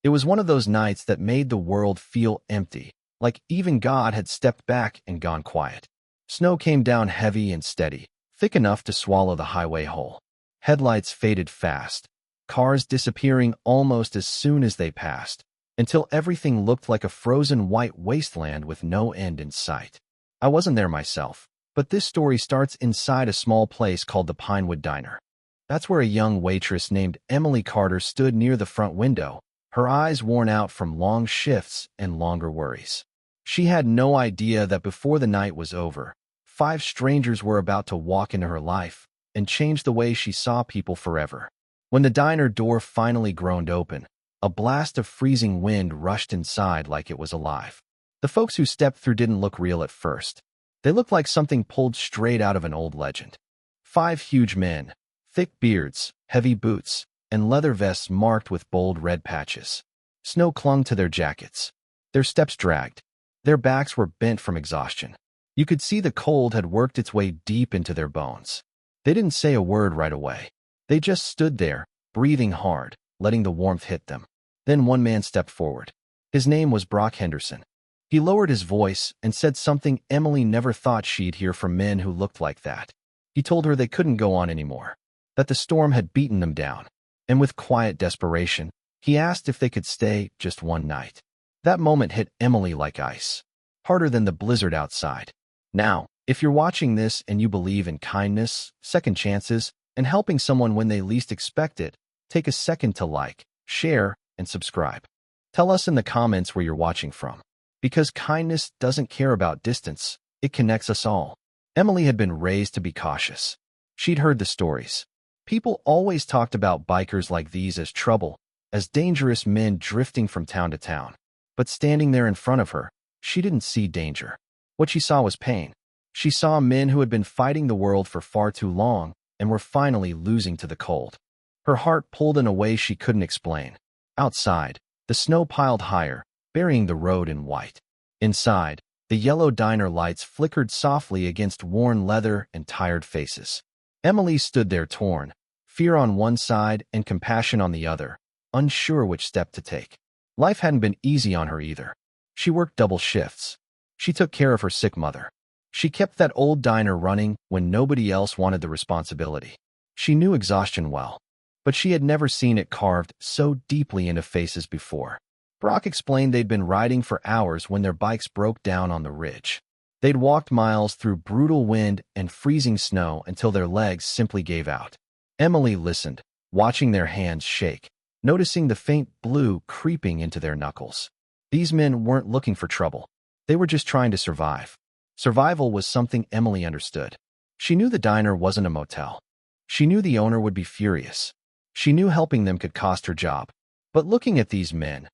It was one of those nights that made the world feel empty, like even God had stepped back and gone quiet. Snow came down heavy and steady, thick enough to swallow the highway whole. Headlights faded fast, cars disappearing almost as soon as they passed, until everything looked like a frozen white wasteland with no end in sight. I wasn't there myself, but this story starts inside a small place called the Pinewood Diner. That's where a young waitress named Emily Carter stood near the front window, her eyes worn out from long shifts and longer worries. She had no idea that before the night was over, 5 strangers were about to walk into her life and change the way she saw people forever. When the diner door finally groaned open, a blast of freezing wind rushed inside like it was alive. The folks who stepped through didn't look real at first. They looked like something pulled straight out of an old legend. 5 huge men, thick beards, heavy boots, and leather vests marked with bold red patches. Snow clung to their jackets. Their steps dragged. Their backs were bent from exhaustion. You could see the cold had worked its way deep into their bones. They didn't say a word right away. They just stood there, breathing hard, letting the warmth hit them. Then one man stepped forward. His name was Brock Henderson. He lowered his voice and said something Emily never thought she'd hear from men who looked like that. He told her they couldn't go on anymore, that the storm had beaten them down. And with quiet desperation, he asked if they could stay just one night. That moment hit Emily like ice, harder than the blizzard outside. Now, if you're watching this and you believe in kindness, second chances, and helping someone when they least expect it, take a second to like, share, and subscribe. Tell us in the comments where you're watching from. Because kindness doesn't care about distance, it connects us all. Emily had been raised to be cautious. She'd heard the stories. People always talked about bikers like these as trouble, as dangerous men drifting from town to town. But standing there in front of her, she didn't see danger. What she saw was pain. She saw men who had been fighting the world for far too long and were finally losing to the cold. Her heart pulled in a way she couldn't explain. Outside, the snow piled higher, burying the road in white. Inside, the yellow diner lights flickered softly against worn leather and tired faces. Emily stood there torn, fear on one side and compassion on the other, unsure which step to take. Life hadn't been easy on her either. She worked double shifts. She took care of her sick mother. She kept that old diner running when nobody else wanted the responsibility. She knew exhaustion well, but she had never seen it carved so deeply into faces before. Brock explained they'd been riding for hours when their bikes broke down on the ridge. They'd walked miles through brutal wind and freezing snow until their legs simply gave out. Emily listened, watching their hands shake, noticing the faint blue creeping into their knuckles. These men weren't looking for trouble. They were just trying to survive. Survival was something Emily understood. She knew the diner wasn't a motel. She knew the owner would be furious. She knew helping them could cost her job. But looking at these men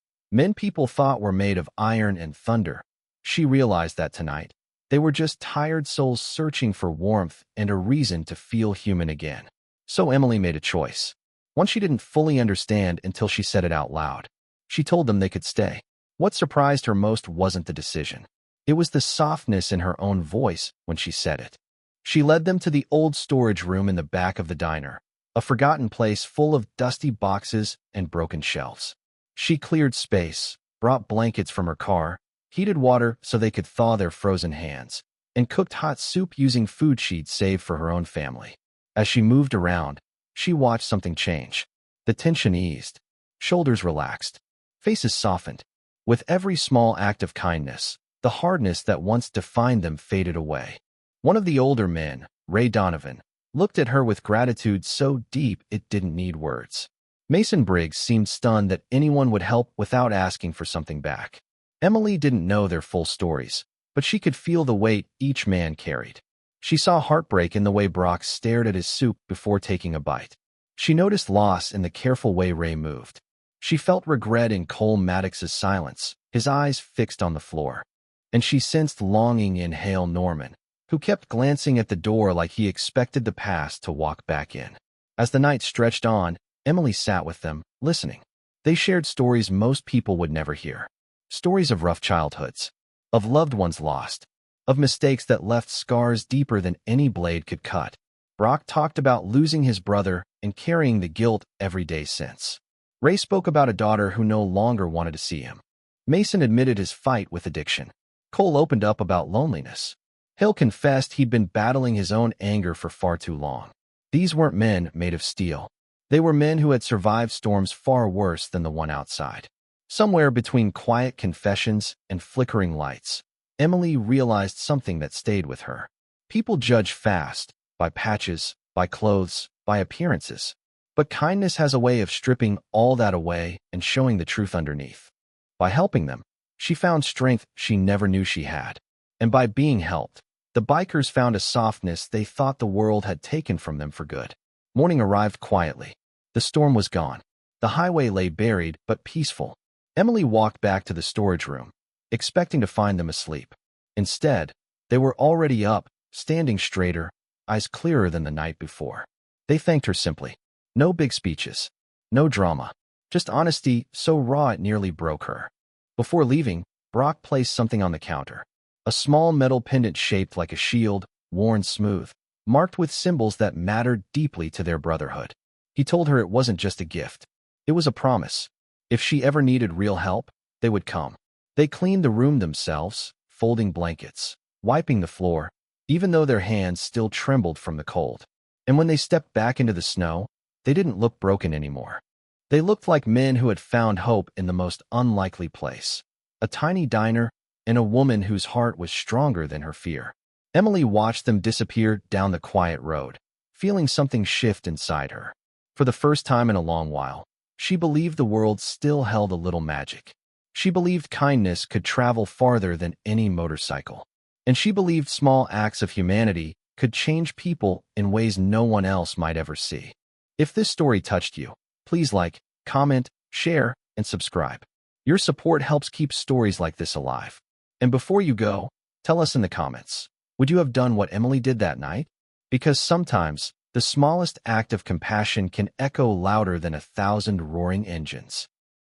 people thought were made of iron and thunder, she realized that tonight, they were just tired souls searching for warmth and a reason to feel human again. So Emily made a choice. One she didn't fully understand until she said it out loud. She told them they could stay. What surprised her most wasn't the decision. It was the softness in her own voice when she said it. She led them to the old storage room in the back of the diner, a forgotten place full of dusty boxes and broken shelves. She cleared space, brought blankets from her car, heated water so they could thaw their frozen hands, and cooked hot soup using food she'd saved for her own family. As she moved around, she watched something change. The tension eased. Shoulders relaxed. Faces softened. With every small act of kindness, the hardness that once defined them faded away. One of the older men, Ray Donovan, looked at her with gratitude so deep it didn't need words. Mason Briggs seemed stunned that anyone would help without asking for something back. Emily didn't know their full stories, but she could feel the weight each man carried. She saw heartbreak in the way Brock stared at his soup before taking a bite. She noticed loss in the careful way Ray moved. She felt regret in Cole Maddox's silence, his eyes fixed on the floor. And she sensed longing in Hale Norman, who kept glancing at the door like he expected the past to walk back in. As the night stretched on, Emily sat with them, listening. They shared stories most people would never hear. Stories of rough childhoods, of loved ones lost, of mistakes that left scars deeper than any blade could cut. Brock talked about losing his brother and carrying the guilt every day since. Ray spoke about a daughter who no longer wanted to see him. Mason admitted his fight with addiction. Cole opened up about loneliness. Hill confessed he'd been battling his own anger for far too long. These weren't men made of steel. They were men who had survived storms far worse than the one outside. Somewhere between quiet confessions and flickering lights, Emily realized something that stayed with her. People judge fast, by patches, by clothes, by appearances. But kindness has a way of stripping all that away and showing the truth underneath. By helping them, she found strength she never knew she had. And by being helped, the bikers found a softness they thought the world had taken from them for good. Morning arrived quietly. The storm was gone. The highway lay buried but peaceful. Emily walked back to the storage room, expecting to find them asleep. Instead, they were already up, standing straighter, eyes clearer than the night before. They thanked her simply. No big speeches. No drama. Just honesty so raw it nearly broke her. Before leaving, Brock placed something on the counter. A small metal pendant shaped like a shield, worn smooth, marked with symbols that mattered deeply to their brotherhood. He told her it wasn't just a gift. It was a promise. If she ever needed real help, they would come. They cleaned the room themselves, folding blankets, wiping the floor, even though their hands still trembled from the cold. And when they stepped back into the snow, they didn't look broken anymore. They looked like men who had found hope in the most unlikely place. A tiny diner and a woman whose heart was stronger than her fear. Emily watched them disappear down the quiet road, feeling something shift inside her. For the first time in a long while, she believed the world still held a little magic. She believed kindness could travel farther than any motorcycle. And she believed small acts of humanity could change people in ways no one else might ever see. If this story touched you, please like, comment, share, and subscribe. Your support helps keep stories like this alive. And before you go, tell us in the comments, would you have done what Emily did that night? Because sometimes, the smallest act of compassion can echo louder than 1,000 roaring engines.